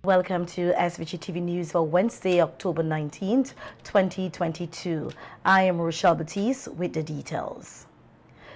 Welcome to SVG TV News for Wednesday, October 19th, 2022. I am Rochelle Batiste with the details.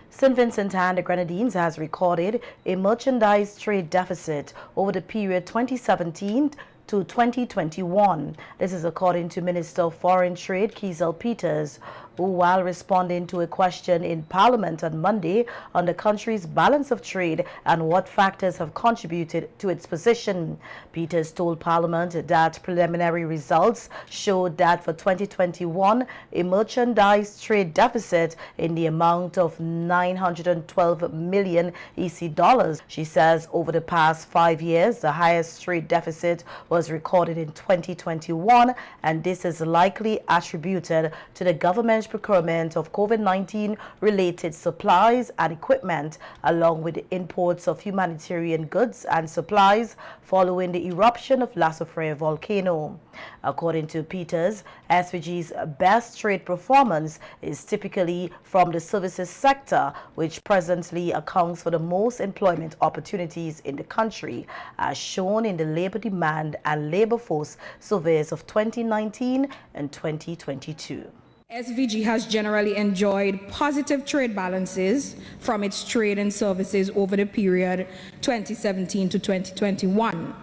St. Vincent and the Grenadines has recorded a merchandise trade deficit over the period 2017 to 2021. This is according to Minister of Foreign Trade Kiesel Peters, who, while responding to a question in Parliament on Monday on the country's balance of trade and what factors have contributed to its position, Peters told Parliament that preliminary results showed that for 2021, a merchandise trade deficit in the amount of 912 million EC dollars. She says over the past 5 years, the highest trade deficit was recorded in 2021, and this is likely attributed to the government's procurement of COVID-19 related supplies and equipment, along with the imports of humanitarian goods and supplies following the eruption of La Soufrière volcano. According to Peters, SVG's best trade performance is typically from the services sector, which presently accounts for the most employment opportunities in the country, as shown in the labor demand and labor force surveys of 2019 and 2022. SVG has generally enjoyed positive trade balances from its trade and services over the period 2017 to 2021.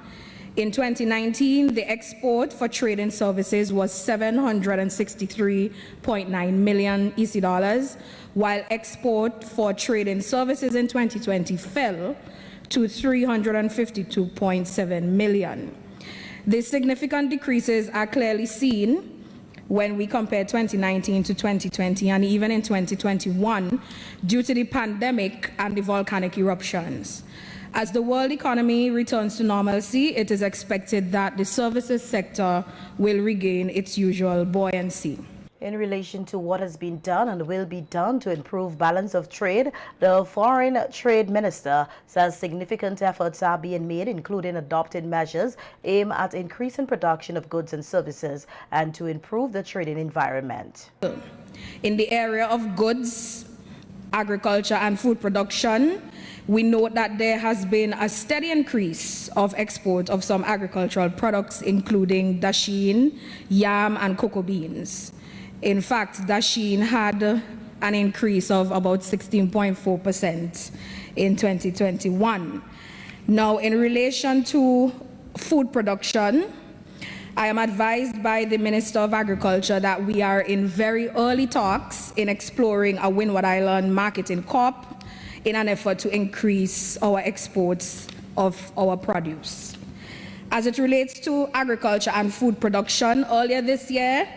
In 2019, the export for trade and services was 763.9 million EC dollars, while export for trade and services in 2020 fell to 352.7 million. These significant decreases are clearly seen when we compare 2019 to 2020 and even in 2021 due to the pandemic and the volcanic eruptions. As the world economy returns to normalcy, it is expected that the services sector will regain its usual buoyancy. In relation to what has been done and will be done to improve balance of trade, the Foreign Trade Minister says significant efforts are being made, including adopting measures aimed at increasing production of goods and services and to improve the trading environment. In the area of goods, agriculture and food production, we note that there has been a steady increase of export of some agricultural products, including dasheen, yam and cocoa beans. In fact, dasheen had an increase of about 16.4% in 2021. Now, in relation to food production, I am advised by the Minister of Agriculture that we are in very early talks in exploring a Windward Island marketing corp in an effort to increase our exports of our produce. As it relates to agriculture and food production, earlier this year,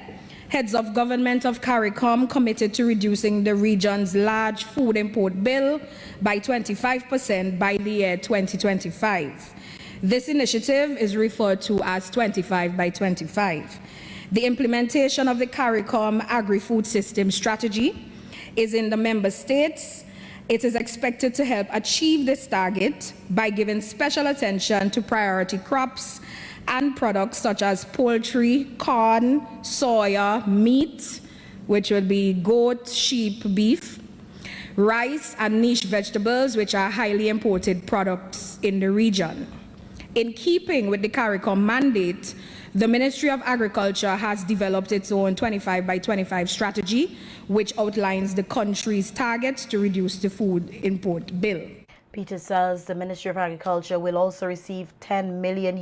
heads of government of CARICOM committed to reducing the region's large food import bill by 25% by the year 2025. This initiative is referred to as 25 by 25. The implementation of the CARICOM agri-food system strategy is in the member states. It is expected to help achieve this target by giving special attention to priority crops and products such as poultry, corn, soya, meat, which would be goat, sheep, beef, rice, and niche vegetables, which are highly imported products in the region. In keeping with the CARICOM mandate, the Ministry of Agriculture has developed its own 25 by 25 strategy, which outlines the country's targets to reduce the food import bill. Peters says the Ministry of Agriculture will also receive $10 million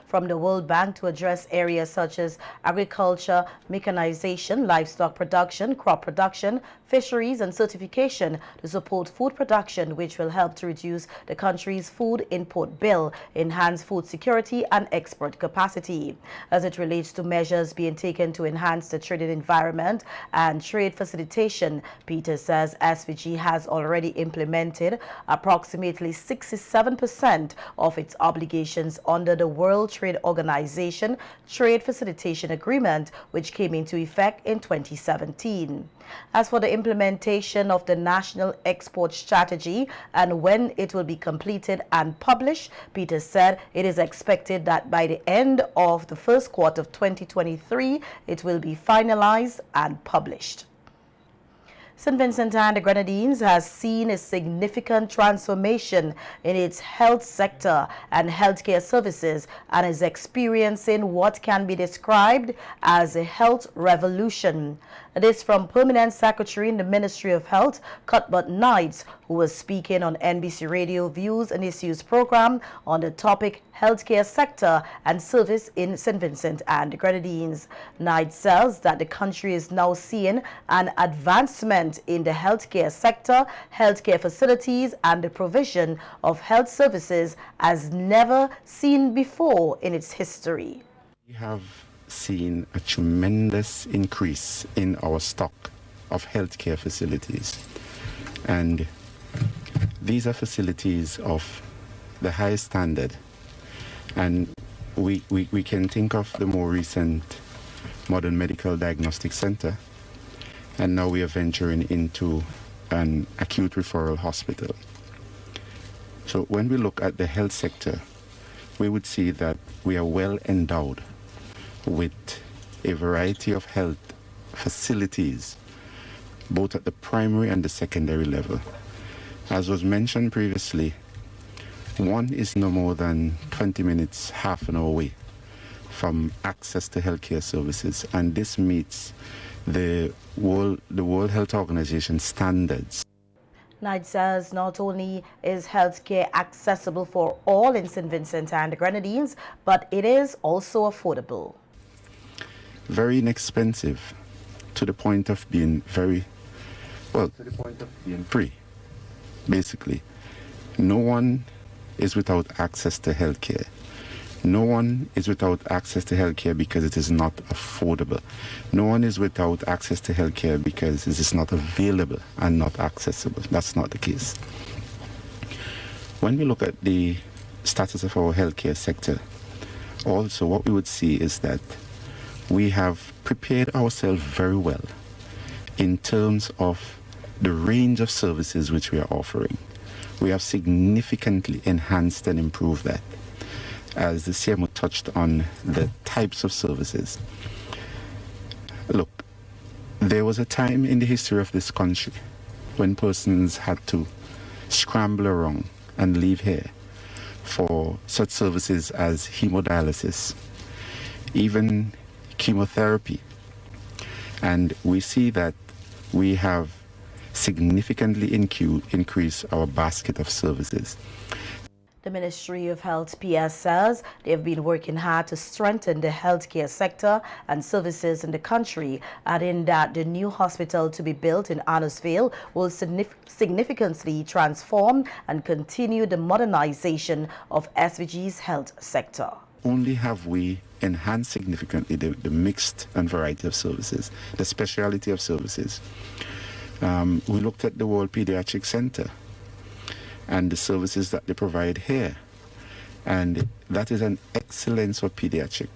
from the World Bank to address areas such as agriculture, mechanization, livestock production, crop production, fisheries and certification to support food production, which will help to reduce the country's food import bill, enhance food security and export capacity. As it relates to measures being taken to enhance the trading environment and trade facilitation, Peters says SVG has already implemented approximately 67% of its obligations under the World Trade Organization Trade Facilitation Agreement, which came into effect in 2017. As for the implementation of the National Export Strategy and when it will be completed and published, Peters said it is expected that by the end of the first quarter of 2023, it will be finalized and published. St. Vincent and the Grenadines has seen a significant transformation in its health sector and healthcare services and is experiencing what can be described as a health revolution. This from Permanent Secretary in the Ministry of Health, Cuthbert Knights, who was speaking on NBC Radio Views and Issues program on the topic healthcare sector and service in St. Vincent and the Grenadines. Knights says that the country is now seeing an advancement in the healthcare sector, healthcare facilities, and the provision of health services as never seen before in its history. We have seen a tremendous increase in our stock of healthcare facilities, and these are facilities of the highest standard, and we can think of the more recent modern medical diagnostic center, and now we are venturing into an acute referral hospital. So when we look at the health sector, we would see that we are well endowed with a variety of health facilities, both at the primary and the secondary level. As was mentioned previously, one is no more than 20 minutes, half an hour away from access to healthcare services, and this meets the World Health Organization standards. Knight says not only is healthcare accessible for all in St. Vincent and the Grenadines, but it is also affordable. Very inexpensive, to the point of being free, basically. No one is without access to healthcare. No one is without access to healthcare because it is not affordable. No one is without access to healthcare because it is not available and not accessible. That's not the case. When we look at the status of our healthcare sector, also what we would see is that we have prepared ourselves very well in terms of the range of services which we are offering. We have significantly enhanced and improved that. As the CMO touched on the types of services. Look, there was a time in the history of this country when persons had to scramble around and leave here for such services as hemodialysis, even chemotherapy. And we see that we have significantly increased our basket of services. The Ministry of Health PS says they have been working hard to strengthen the healthcare sector and services in the country, adding that the new hospital to be built in Annisville will significantly transform and continue the modernization of SVG's health sector. Only have we enhanced significantly the mixed and variety of services, the speciality of services. We looked at the World Pediatric Center and the services that they provide here, and that is an excellence of pediatric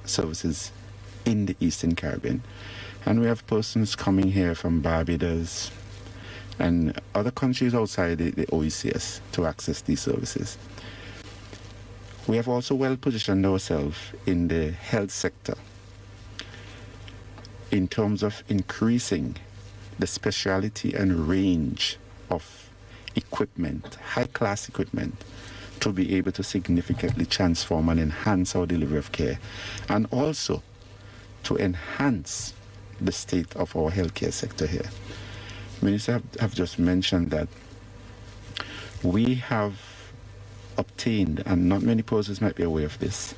services in the Eastern Caribbean. And we have persons coming here from Barbados and other countries outside the OECS to access these services. We have also well positioned ourselves in the health sector in terms of increasing the speciality and range of equipment, high-class equipment, to be able to significantly transform and enhance our delivery of care, and also to enhance the state of our healthcare sector here. Minister have just mentioned that we have obtained, and not many persons might be aware of this,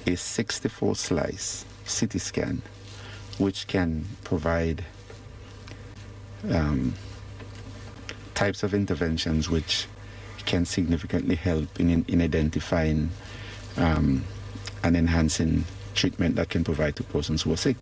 a 64-slice CT scan, which can provide types of interventions which can significantly help in identifying and enhancing treatment that can provide to persons who are sick.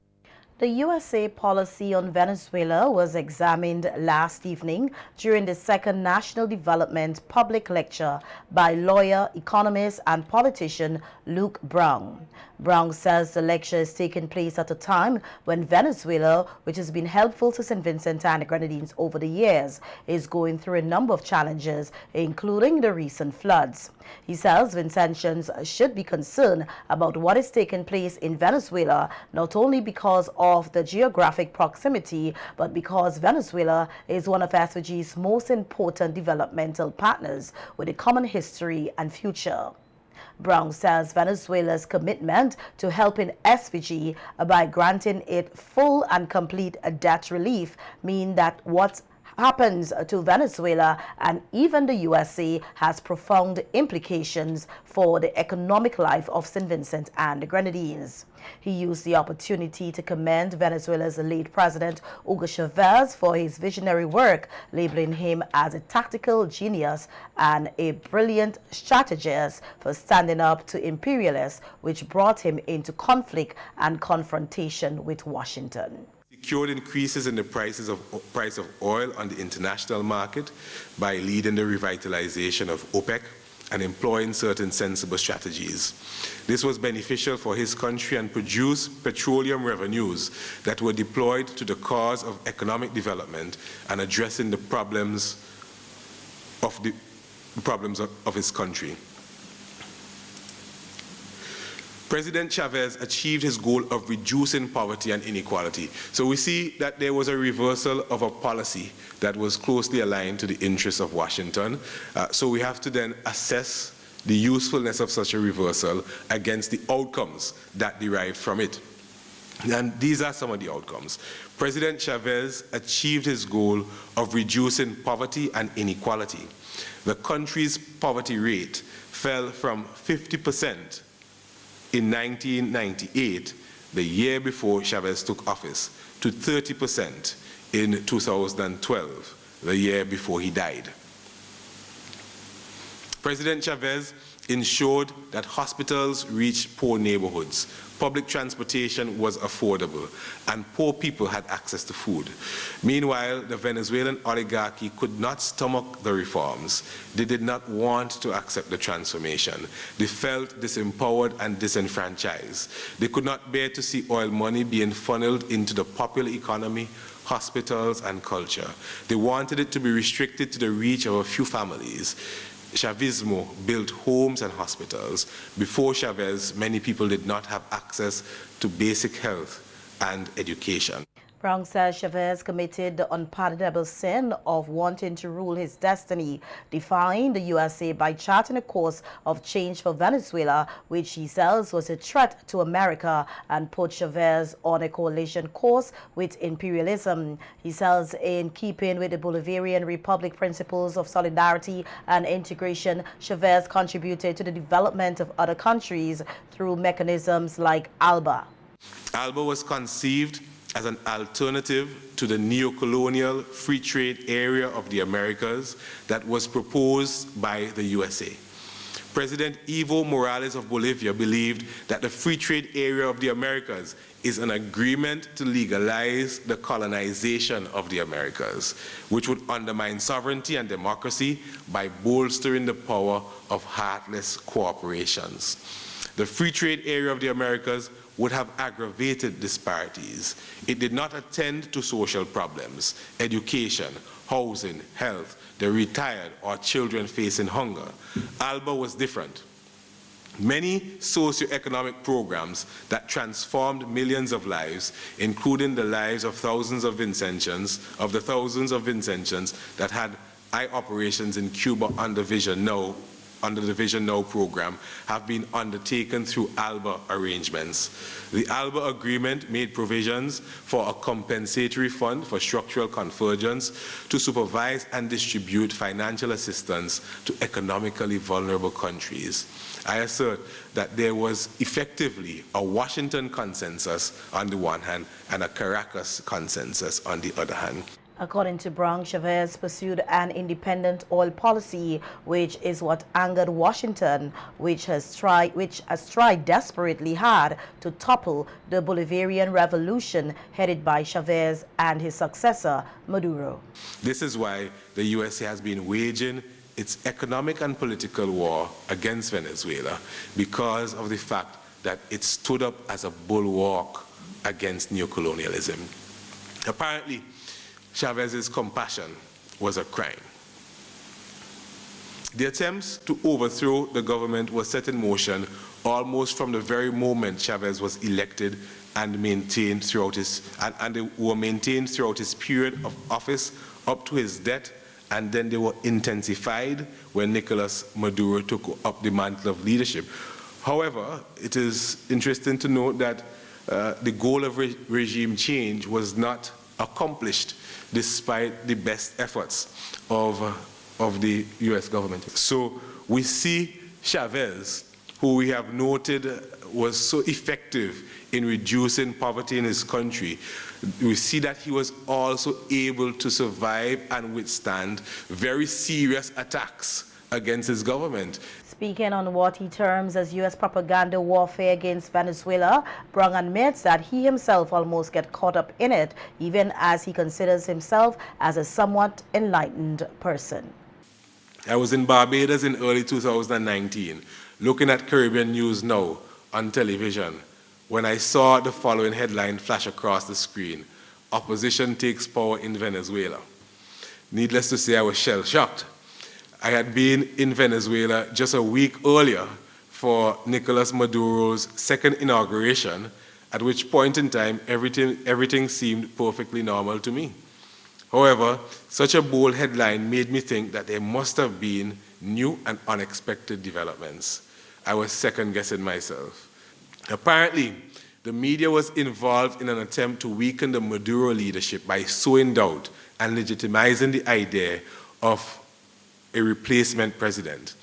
The USA policy on Venezuela was examined last evening during the second National Development Public Lecture by lawyer, economist, and politician Luke Brown. Brown says the lecture is taking place at a time when Venezuela, which has been helpful to St. Vincent and the Grenadines over the years, is going through a number of challenges, including the recent floods. He says Vincentians should be concerned about what is taking place in Venezuela, not only because of of the geographic proximity, but because Venezuela is one of SVG's most important developmental partners with a common history and future. Brown says Venezuela's commitment to helping SVG by granting it full and complete debt relief mean that what happens to Venezuela and even the USA has profound implications for the economic life of St. Vincent and the Grenadines. He used the opportunity to commend Venezuela's late president Hugo Chavez for his visionary work, labeling him as a tactical genius and a brilliant strategist for standing up to imperialists, which brought him into conflict and confrontation with Washington. Secured increases in the price of oil on the international market by leading the revitalization of OPEC and employing certain sensible strategies. This was beneficial for his country and produced petroleum revenues that were deployed to the cause of economic development and addressing the problems of his country. President Chavez achieved his goal of reducing poverty and inequality. So we see that there was a reversal of a policy that was closely aligned to the interests of Washington. So we have to then assess the usefulness of such a reversal against the outcomes that derived from it. And these are some of the outcomes. President Chavez achieved his goal of reducing poverty and inequality. The country's poverty rate fell from 50% in 1998, the year before Chavez took office, to 30% in 2012, the year before he died. President Chavez ensured that hospitals reached poor neighborhoods, public transportation was affordable, and poor people had access to food. Meanwhile, the Venezuelan oligarchy could not stomach the reforms. They did not want to accept the transformation. They felt disempowered and disenfranchised. They could not bear to see oil money being funneled into the popular economy, hospitals, and culture. They wanted it to be restricted to the reach of a few families. Chavismo built homes and hospitals. Before Chavez, many people did not have access to basic health and education. Brown says Chavez committed the unpardonable sin of wanting to rule his destiny, defying the USA by charting a course of change for Venezuela, which he says was a threat to America, and put Chavez on a coalition course with imperialism. He says in keeping with the Bolivarian Republic principles of solidarity and integration, Chavez contributed to the development of other countries through mechanisms like ALBA. ALBA was conceived as an alternative to the neo-colonial free trade area of the Americas that was proposed by the USA. President Evo Morales of Bolivia believed that the free trade area of the Americas is an agreement to legalize the colonization of the Americas, which would undermine sovereignty and democracy by bolstering the power of heartless corporations. The free trade area of the Americas would have aggravated disparities. It did not attend to social problems, education, housing, health, the retired, or children facing hunger. ALBA was different. Many socioeconomic programs that transformed millions of lives, including the lives of thousands of Vincentians, that had eye operations in Cuba under the Vision Now program, have been undertaken through ALBA arrangements. The ALBA agreement made provisions for a compensatory fund for structural convergence to supervise and distribute financial assistance to economically vulnerable countries. I assert that there was effectively a Washington consensus on the one hand and a Caracas consensus on the other hand. According to Brown, Chavez pursued an independent oil policy, which is what angered Washington, which has tried desperately hard to topple the Bolivarian revolution headed by Chavez and his successor, Maduro. This is why the USA has been waging its economic and political war against Venezuela, because of the fact that it stood up as a bulwark against neocolonialism. Apparently, Chavez's compassion was a crime. The attempts to overthrow the government were set in motion almost from the very moment Chavez was elected and maintained throughout his and they were maintained throughout his period of office up to his death, and then they were intensified when Nicolas Maduro took up the mantle of leadership. However, it is interesting to note that the goal of regime change was not accomplished despite the best efforts of the US government. So we see Chavez, who we have noted was so effective in reducing poverty in his country. We see that he was also able to survive and withstand very serious attacks against his government. Speaking on what he terms as U.S. propaganda warfare against Venezuela, Brung admits that he himself almost gets caught up in it, even as he considers himself as a somewhat enlightened person. I was in Barbados in early 2019, looking at Caribbean News Now on television, when I saw the following headline flash across the screen: "Opposition takes power in Venezuela." Needless to say, I was shell-shocked. I had been in Venezuela just a week earlier for Nicolas Maduro's second inauguration, at which point in time everything seemed perfectly normal to me. However, such a bold headline made me think that there must have been new and unexpected developments. I was second-guessing myself. Apparently, the media was involved in an attempt to weaken the Maduro leadership by sowing doubt and legitimizing the idea of a replacement president.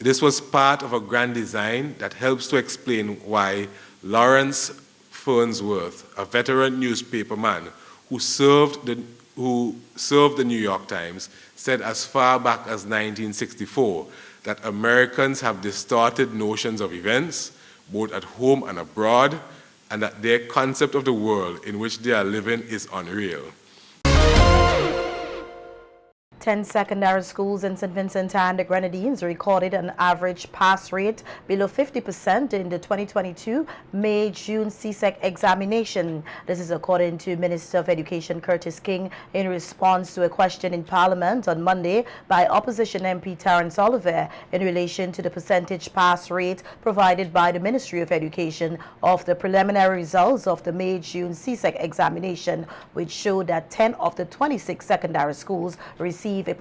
This was part of a grand design that helps to explain why Lawrence Farnsworth, a veteran newspaperman who served the New York Times, said as far back as 1964 that Americans have distorted notions of events, both at home and abroad, and that their concept of the world in which they are living is unreal. 10 secondary schools in St. Vincent and the Grenadines recorded an average pass rate below 50% in the 2022 May-June CSEC examination. This is according to Minister of Education Curtis King in response to a question in Parliament on Monday by opposition MP Terence Oliver in relation to the percentage pass rate provided by the Ministry of Education of the preliminary results of the May-June CSEC examination, which showed that 10 of the 26 secondary schools received a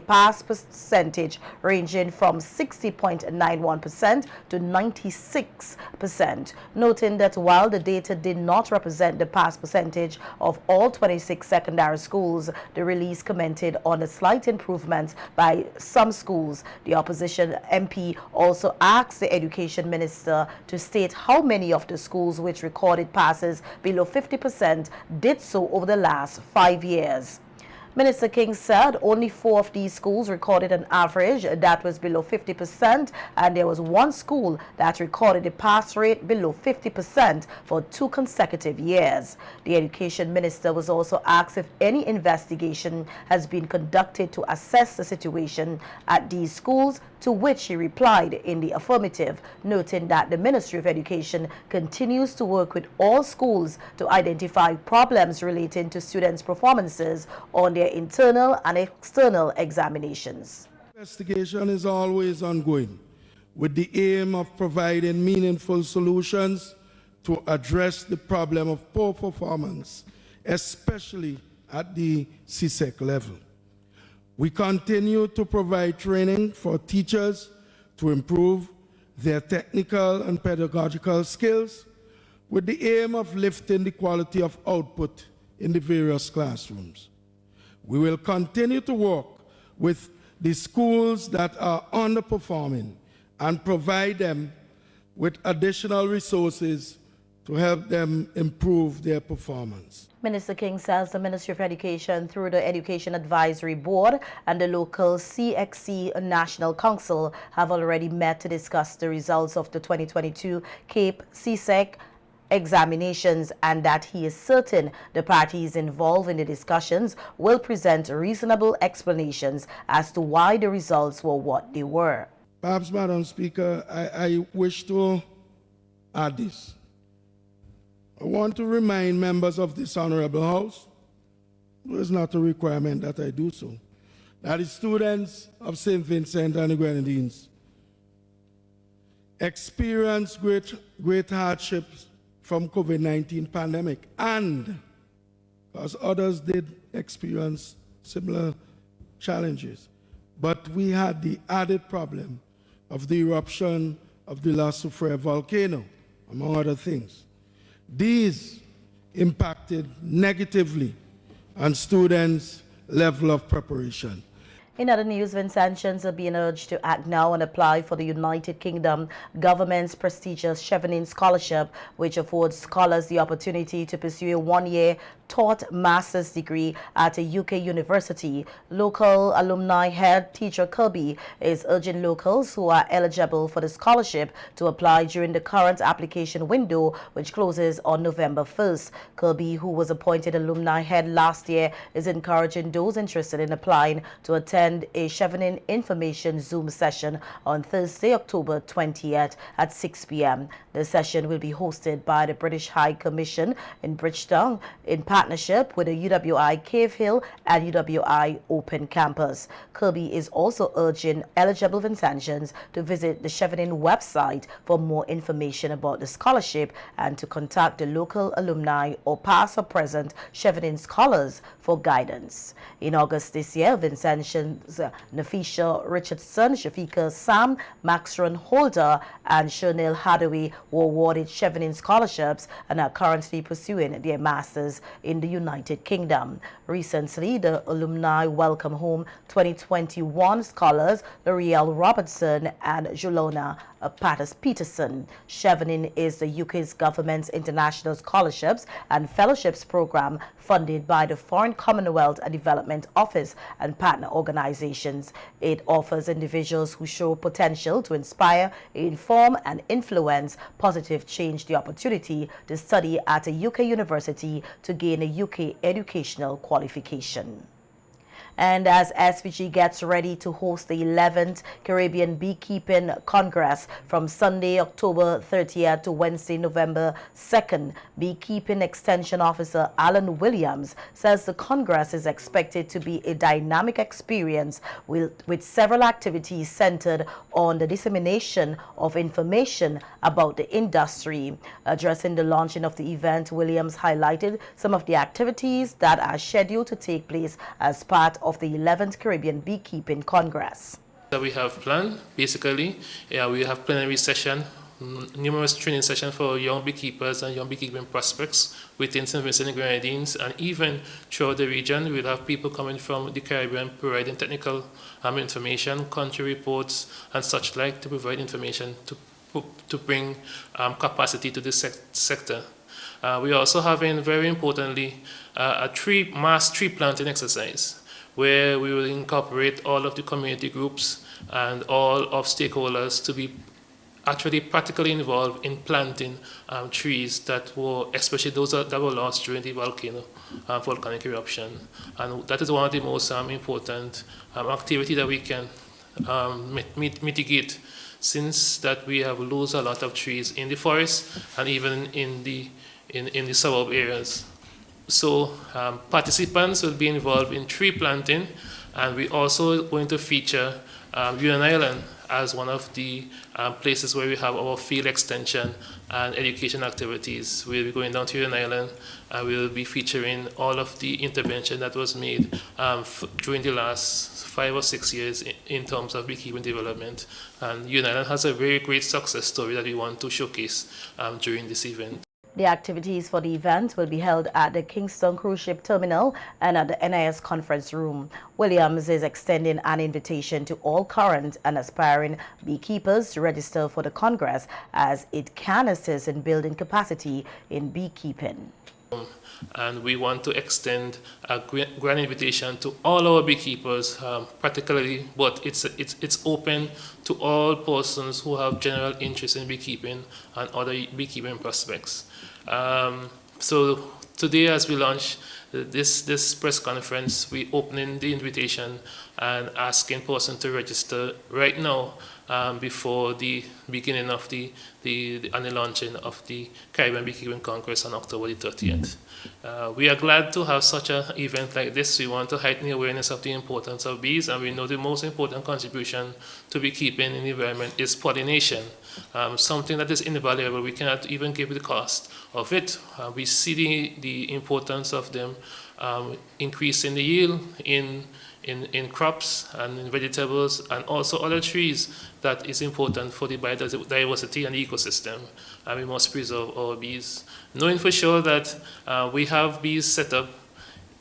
pass percentage ranging from 60.91% to 96%, noting that while the data did not represent the pass percentage of all 26 secondary schools, the release commented on a slight improvement by some schools. The opposition MP also asked the Education Minister to state how many of the schools which recorded passes below 50% did so over the last 5 years. Minister King said only 4 of these schools recorded an average that was below 50%, and there was 1 school that recorded a pass rate below 50% for 2 consecutive years. The Education Minister was also asked if any investigation has been conducted to assess the situation at these schools, to which he replied in the affirmative, noting that the Ministry of Education continues to work with all schools to identify problems relating to students' performances on their internal and external examinations. Investigation is always ongoing, with the aim of providing meaningful solutions to address the problem of poor performance, especially at the CSEC level. We continue to provide training for teachers to improve their technical and pedagogical skills, with the aim of lifting the quality of output in the various classrooms. We will continue to work with the schools that are underperforming and provide them with additional resources to help them improve their performance. Minister King says the Ministry of Education, through the Education Advisory Board and the local CXC National Council, have already met to discuss the results of the 2022 Cape CSEC examinations, and that he is certain the parties involved in the discussions will present reasonable explanations as to why the results were what they were. Perhaps, Madam Speaker, I wish to add this. I want to remind members of this Honorable House, it is not a requirement that I do so, that the students of St. Vincent and the Grenadines experience great hardships from COVID-19 pandemic, and because others did experience similar challenges. But we had the added problem of the eruption of the La Soufrière volcano, among other things. These impacted negatively on students' level of preparation. In other news, Vincentians are being urged to act now and apply for the United Kingdom government's prestigious Chevening Scholarship, which affords scholars the opportunity to pursue a one-year taught master's degree at a UK university. Local alumni head teacher Kirby is urging locals who are eligible for the scholarship to apply during the current application window, which closes on November 1st. Kirby, who was appointed alumni head last year, is encouraging those interested in applying to attend a Chevening information Zoom session on Thursday, October 20th at 6 p.m. The session will be hosted by the British High Commission in Bridgetown in partnership with the UWI Cave Hill and UWI Open Campus. Kirby is also urging eligible Vincentians to visit the Chevening website for more information about the scholarship and to contact the local alumni or past or present Chevening scholars for guidance. In August this year, Vincentians Nafisha Richardson, Shafika Sam, Maxron Holder, and Shernil Hadaway were awarded Chevening scholarships and are currently pursuing their masters in the United Kingdom. Recently, the alumni Welcome Home 2021 scholars L'Oreal Robertson and Jolona Peterson. Chevening is the UK's government's international scholarships and fellowships program funded by the Foreign Commonwealth and Development Office and partner organizations. It offers individuals who show potential to inspire, inform, and influence positive change the opportunity to study at a UK university to gain a UK educational qualification. And as SVG gets ready to host the 11th Caribbean Beekeeping Congress from Sunday, October 30th to Wednesday, November 2nd, Beekeeping Extension Officer Alan Williams says the Congress is expected to be a dynamic experience with several activities centered on the dissemination of information about the industry. Addressing the launching of the event, Williams highlighted some of the activities that are scheduled to take place as part of the 11th Caribbean Beekeeping Congress. That we have planned, basically, we have plenary session, numerous training sessions for young beekeepers and young beekeeping prospects within St. Vincent and Grenadines, and even throughout the region. We'll have people coming from the Caribbean providing technical information, country reports, and such like to provide information to bring capacity to this sector. We are also having, very importantly, a mass tree planting exercise, where we will incorporate all of the community groups and all of stakeholders to be actually practically involved in planting trees that were, especially those that were lost during the volcanic eruption. And that is one of the most important activities that we can mitigate, since that we have lost a lot of trees in the forest and even in the suburb areas. So participants will be involved in tree planting, and we also going to feature Union Island as one of the places where we have our field extension and education activities. We'll be going down to Union Island, and we'll be featuring all of the intervention that was made during the last 5 or 6 years in terms of beekeeping development. And Union Island has a very great success story that we want to showcase during this event. The activities for the event will be held at the Kingston Cruise Ship Terminal and at the NIS Conference Room. Williams is extending an invitation to all current and aspiring beekeepers to register for the Congress, as it can assist in building capacity in beekeeping. And we want to extend a grand invitation to all our beekeepers, particularly, but it's open to all persons who have general interest in beekeeping and other beekeeping prospects. So today, as we launch this press conference, we opening the invitation and asking persons to register right now before the beginning of the launching of the Caribbean Beekeeping Congress on October the 30th. We are glad to have such an event like this. We want to heighten the awareness of the importance of bees, and we know the most important contribution to beekeeping in the environment is pollination, something that is invaluable. We cannot even give the cost of it. We see the importance of them increasing the yield in crops and in vegetables and also other trees that is important for the biodiversity and the ecosystem, and we must preserve our bees. Knowing for sure that we have bees set up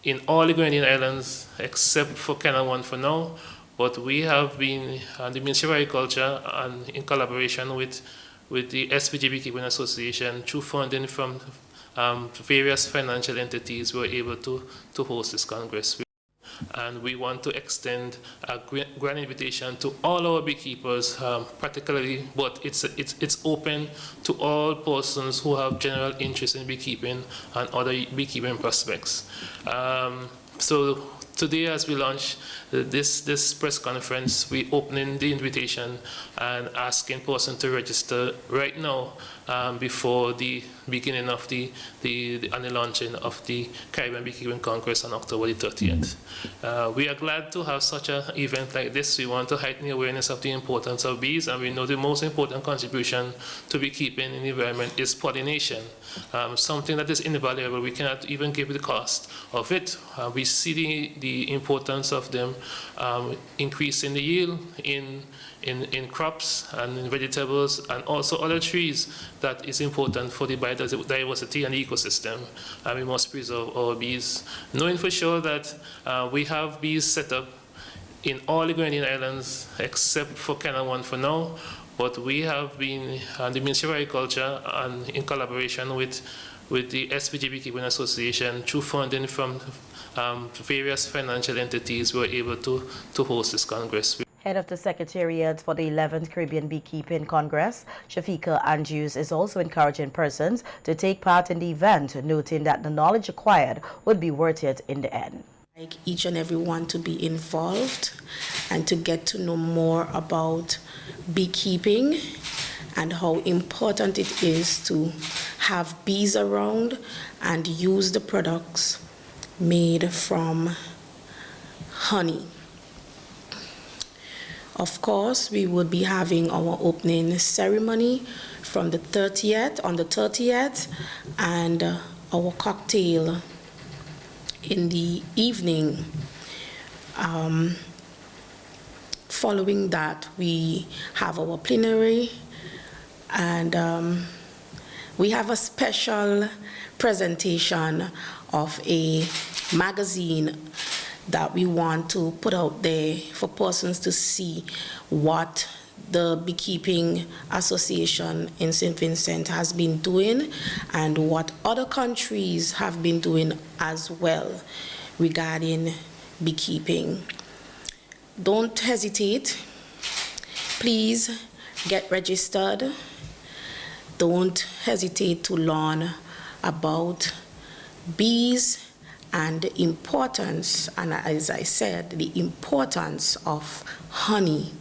in all the Grenadine Islands except for Canal 1 for now, but we have been, the Ministry of Agriculture, and in collaboration with the SVG Beekeeping Association, through funding from various financial entities, were able to host this Congress. And we want to extend a grand invitation to all our beekeepers, particularly, but it's open to all persons who have general interest in beekeeping and other beekeeping prospects. So today, as we launch this press conference, we opening the invitation and asking persons to register right now before the beginning of the launching of the Caribbean Beekeeping Congress on October the 30th. We are glad to have such an event like this. We want to heighten the awareness of the importance of bees, and we know the most important contribution to beekeeping in the environment is pollination, something that is invaluable. We cannot even give the cost of it. We see the importance of them increasing the yield in crops and in vegetables and also other trees that is important for the biodiversity and the ecosystem, and we must preserve our bees. Knowing for sure that we have bees set up in all the Grenadine Islands except for Canal 1 for now, but we have been, the Ministry of Agriculture, and in collaboration with the SVG Beekeeping Association, through funding from various financial entities, were able to host this Congress. Head of the Secretariat for the 11th Caribbean Beekeeping Congress, Shafika Andrews, is also encouraging persons to take part in the event, noting that the knowledge acquired would be worth it in the end. Like each and every one to be involved and to get to know more about beekeeping and how important it is to have bees around and use the products made from honey. Of course, we will be having our opening ceremony from the 30th, on the 30th, and our cocktail in the evening. Following that, we have our plenary, and we have a special presentation of a magazine that we want to put out there for persons to see what the Beekeeping Association in St. Vincent has been doing and what other countries have been doing as well regarding beekeeping. Don't hesitate. Please get registered. Don't hesitate to learn about bees and the importance, and as I said, the importance of honey